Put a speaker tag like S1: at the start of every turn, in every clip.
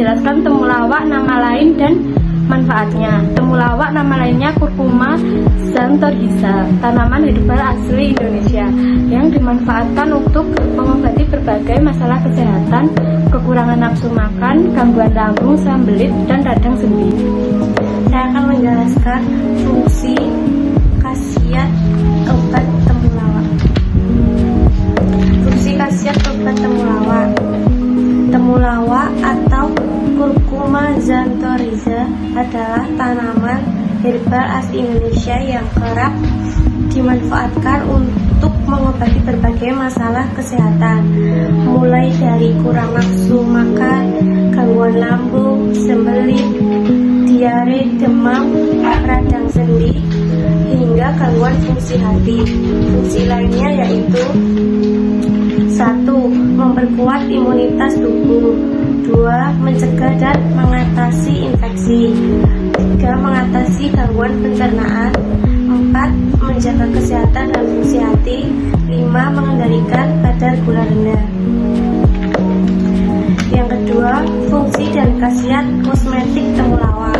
S1: menjelaskan temulawak, nama lain dan manfaatnya. Temulawak nama lainnya Curcuma xanthorrhiza, tanaman herbal asli Indonesia yang dimanfaatkan untuk mengobati berbagai masalah kesehatan, kekurangan nafsu makan, gangguan lambung, sembelit, dan radang sendi. Saya akan menjelaskan fungsi khasiat obat temulawak. Fungsi khasiat obat temulawak. Temulawak atau Curcuma xanthorrhiza adalah tanaman herbal asli Indonesia yang kerap dimanfaatkan untuk mengobati berbagai masalah kesehatan, mulai dari kurang nafsu makan, gangguan lambung, sembelit, diare, demam, radang sendi, hingga gangguan fungsi hati. Fungsi lainnya yaitu 1. Memperkuat imunitas tubuh. 2. Mencegah dan mengatasi infeksi. 3. Mengatasi gangguan pencernaan. 4. Menjaga kesehatan dan fungsi hati. 5. Mengendalikan kadar gula rendah. Yang kedua, fungsi dan khasiat kosmetik temulawak.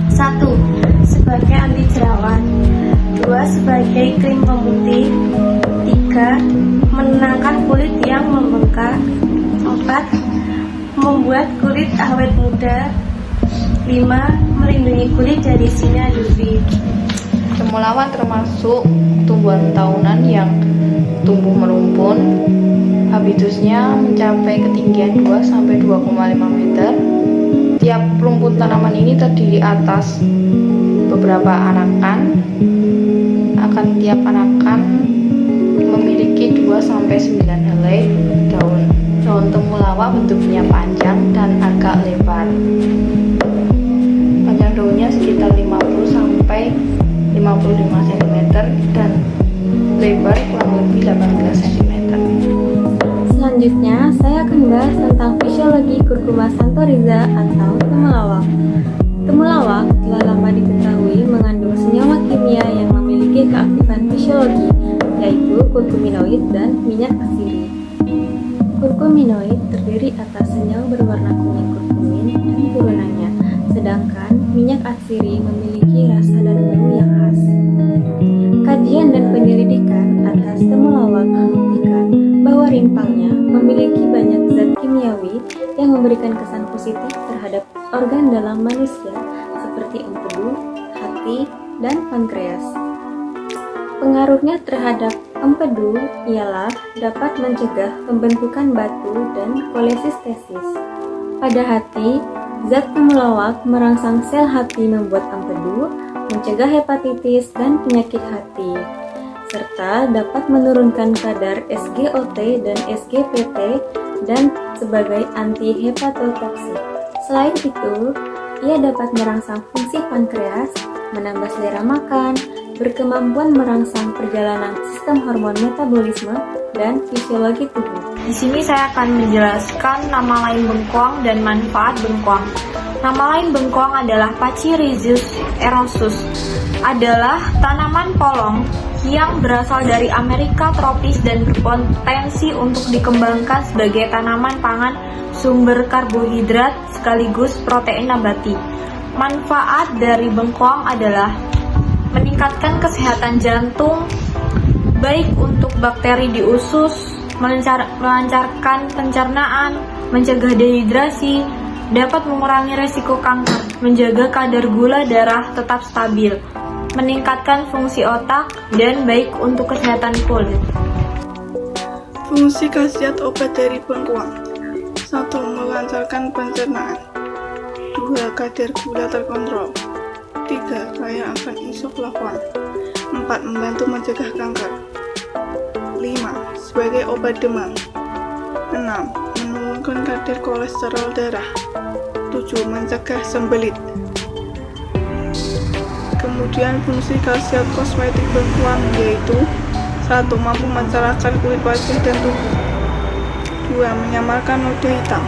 S1: 1. Sebagai anti jerawat. 2. Sebagai krim pemutih. 3. Menenangkan kulit yang membengkak. 4. Membuat kulit awet muda. 5. Melindungi kulit dari sinar UV.
S2: Temulawak termasuk tumbuhan tahunan yang tumbuh merumpun. Habitusnya mencapai ketinggian 2-2,5 meter. Tiap rumpun tanaman ini terdiri atas beberapa anakan. Tiap anakan memiliki 2-9 helai daun. Daun temulawak bentuknya panjang dan agak lebar. Panjang daunnya sekitar 50-55 cm dan lebar kurang lebih 18 cm.
S3: Selanjutnya, saya akan bahas tentang fisiologi Curcuma xanthorrhiza atau temulawak. Temulawak telah lama diketahui mengandung senyawa kimia yang memiliki keaktifan fisiologi, yaitu kurkuminoid dan minyak atsiri. Kurkuminoid terdiri atas senyawa berwarna kuning kurkumin dan turunannya, sedangkan minyak atsiri memiliki rasa dan bau yang khas. Kajian dan penyelidikan atas temulawak membuktikan bahwa rimpangnya memiliki banyak zat kimiawi yang memberikan kesan positif terhadap organ dalam manusia seperti empedu, hati, dan pankreas. Pengaruhnya terhadap empedu ialah dapat mencegah pembentukan batu dan kolesistesis. Pada hati, zat temulawak merangsang sel hati membuat empedu, mencegah hepatitis dan penyakit hati, serta dapat menurunkan kadar SGOT dan SGPT dan sebagai anti-hepatotoksik. Selain itu, ia dapat merangsang fungsi pankreas, menambah selera makan, berkemampuan merangsang perjalanan sistem hormon metabolisme dan fisiologi tubuh.
S1: Di sini saya akan menjelaskan nama lain bengkoang dan manfaat bengkoang. Nama lain bengkoang adalah Pachyrhizis erosus. Adalah tanaman polong yang berasal dari Amerika tropis dan berpotensi untuk dikembangkan sebagai tanaman pangan sumber karbohidrat sekaligus protein nabati. Manfaat dari bengkoang adalah meningkatkan kesehatan jantung, baik untuk bakteri di usus, melancarkan pencernaan, mencegah dehidrasi, dapat mengurangi resiko kanker, menjaga kadar gula darah tetap stabil, meningkatkan fungsi otak, dan baik untuk kesehatan kulit.
S4: Fungsi khasiat obat dari bengkoang. 1. Melancarkan pencernaan. 2. Kadar gula terkontrol. 3. Kaya akan isoflavon. 4. Membantu mencegah kanker. 5. Sebagai obat demam. 6. Menurunkan kadar kolesterol darah. 7. Mencegah sembelit. Kemudian fungsi khasiat kosmetik bengkoang yaitu 1. Mampu mencerahkan kulit wajah dan tubuh. 2. Menyamarkan noda hitam.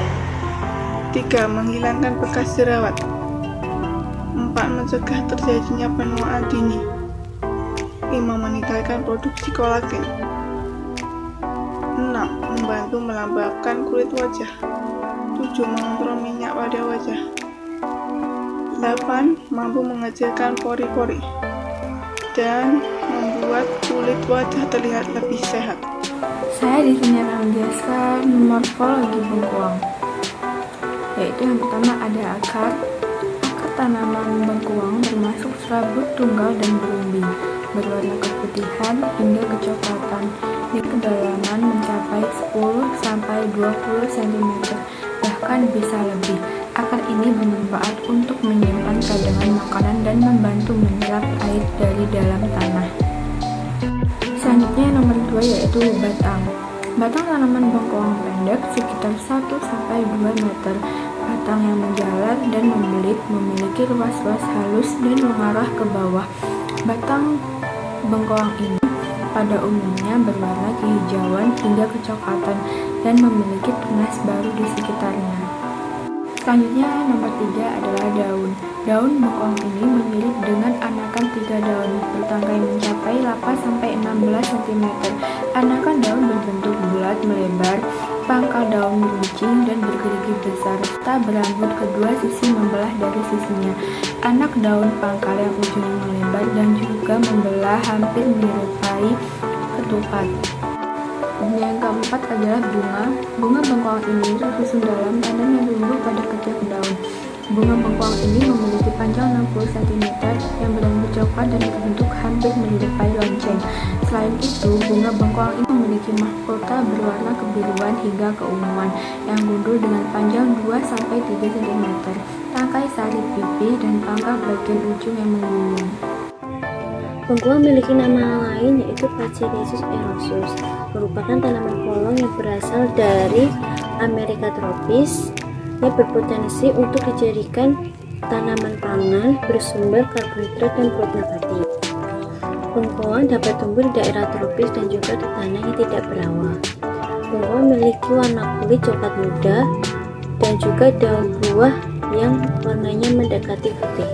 S4: 3. Menghilangkan bekas jerawat. 4. Mencegah terjadinya penuaan dini. 5. Meningkatkan produksi kolagen. 6. Membantu melembabkan kulit wajah. 7. 7. Mengontrol minyak pada wajah. 8. Mampu mengecilkan pori-pori dan membuat kulit wajah terlihat lebih sehat.
S1: Saya di sini akan menjelaskan morfologi bengkuang. Yaitu yang pertama ada akar. Akar tanaman bengkuang termasuk serabut tunggal dan berumbing, berwarna keputihan hingga kecoklatan. Di kedalaman mencapai 10-20 cm, bahkan bisa lebih. Akar ini bermanfaat untuk menyimpan cadangan makanan dan membantu menyerap air dari dalam tanah. Selanjutnya yang nomor 2 yaitu batang. Batang tanaman bengkuang pendek sekitar 1-2 meter. Batang yang menjalar dan membelit, memiliki ruas-ruas halus dan mengarah ke bawah. Batang bengkoang ini pada umumnya berwarna kehijauan hingga kecoklatan dan memiliki tunas baru di sekitarnya. Selanjutnya nomor 3 adalah daun. Daun bengkoang ini mirip dengan anakan 3 daun, bertangkai mencapai 8-16 cm. Anakan daun berbentuk bulat melebar, pangkal daun meruncing dan bergerigi besar, serta berambut kedua sisi membelah dari sisinya. Anak daun pangkal yang ujungnya melebar dan juga membelah hampir menyerupai ketupat. Yang keempat adalah bunga. Bunga bengkoang ini tersusun dalam tandan yang tumbuh pada ketiak daun. Bunga bengkoang ini memiliki panjang 60 cm yang berambut coklat dan berbentuk hampir menyerupai lonceng. Selain itu, bunga bengkoang ini memiliki mahkota berwarna kebiruan hingga keunguan yang gundul dengan panjang 2-3 cm, tangkai sari pipi, dan pangkal bagian ujung yang menggulung.
S3: Bengkuang memiliki nama lain yaitu Pachyrhizis erosus, merupakan tanaman polong yang berasal dari Amerika tropis yang berpotensi untuk dijadikan tanaman pangan bersumber karbohidrat dan protein nabati. Bengkuang dapat tumbuh di daerah tropis dan juga di tanah yang tidak berawa. Bengkuang memiliki warna kulit coklat muda dan juga daun buah yang warnanya mendekati putih.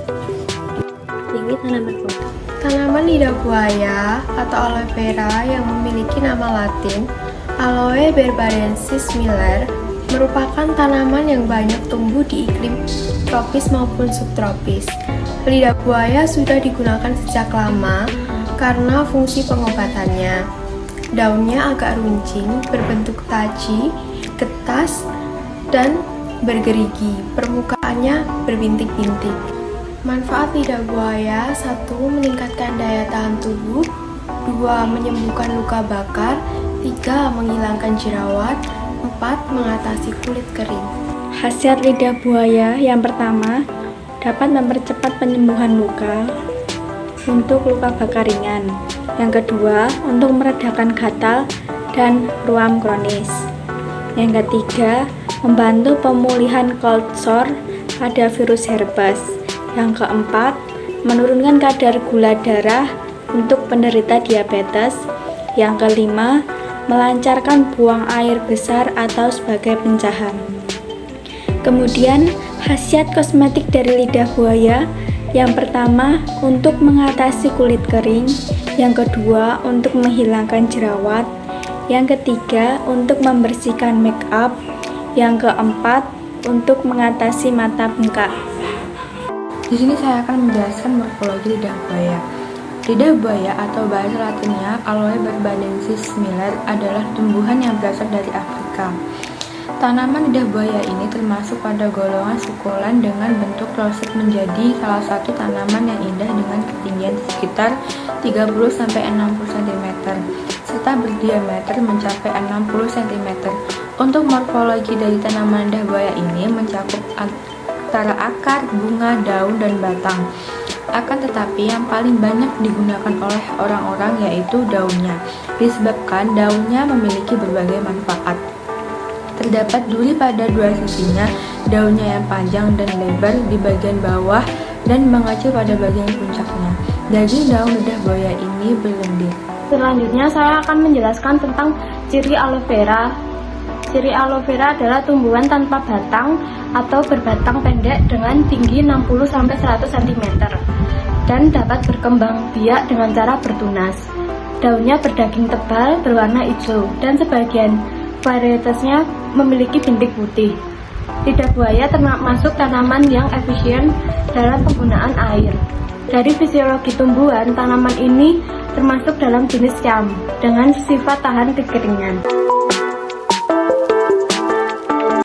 S3: Tinggi tanaman bengkuang.
S5: Tanaman lidah buaya atau aloe vera yang memiliki nama latin Aloe berbadensis Miller merupakan tanaman yang banyak tumbuh di iklim tropis maupun subtropis. Lidah buaya sudah digunakan sejak lama karena fungsi pengobatannya. Daunnya agak runcing, berbentuk taji, getas, dan bergerigi. Permukaannya berbintik-bintik. Manfaat lidah buaya: 1. Meningkatkan daya tahan tubuh, 2. Menyembuhkan luka bakar, 3. Menghilangkan jerawat, 4. Mengatasi kulit kering.
S2: Khasiat lidah buaya yang pertama, dapat mempercepat penyembuhan luka untuk luka bakar ringan. Yang kedua, untuk meredakan gatal dan ruam kronis. Yang ketiga, membantu pemulihan cold sore pada virus herpes. Yang keempat, menurunkan kadar gula darah untuk penderita diabetes. Yang kelima, melancarkan buang air besar atau sebagai pencahar. Kemudian, khasiat kosmetik dari lidah buaya: yang pertama, untuk mengatasi kulit kering. Yang kedua, untuk menghilangkan jerawat. Yang ketiga, untuk membersihkan make up. Yang keempat, untuk mengatasi mata bengkak.
S1: Di sini saya akan menjelaskan morfologi lidah buaya. Lidah buaya atau bahasa latinnya Aloe berbadensis Miller adalah tumbuhan yang berasal dari Afrika. Tanaman lidah buaya ini termasuk pada golongan sukulen dengan bentuk roset, menjadi salah satu tanaman yang indah dengan ketinggian sekitar 30-60 cm serta berdiameter mencapai 60 cm. Untuk morfologi dari tanaman lidah buaya ini mencakup antara akar, bunga, daun, dan batang. Akan tetapi yang paling banyak digunakan oleh orang-orang yaitu daunnya, disebabkan daunnya memiliki berbagai manfaat. Terdapat duri pada dua sisinya, daunnya yang panjang dan lebar di bagian bawah dan mengecil pada bagian puncaknya. Daging daun lidah buaya ini berlendir.
S6: Selanjutnya saya akan menjelaskan tentang ciri aloe vera. Ciri aloe vera adalah tumbuhan tanpa batang atau berbatang pendek dengan tinggi 60-100 cm dan dapat berkembang biak dengan cara bertunas. Daunnya berdaging tebal, berwarna hijau, dan sebagian varietasnya memiliki bintik putih. Lidah buaya termasuk tanaman yang efisien dalam penggunaan air. Dari fisiologi tumbuhan, tanaman ini termasuk dalam jenis yam dengan sifat tahan kekeringan.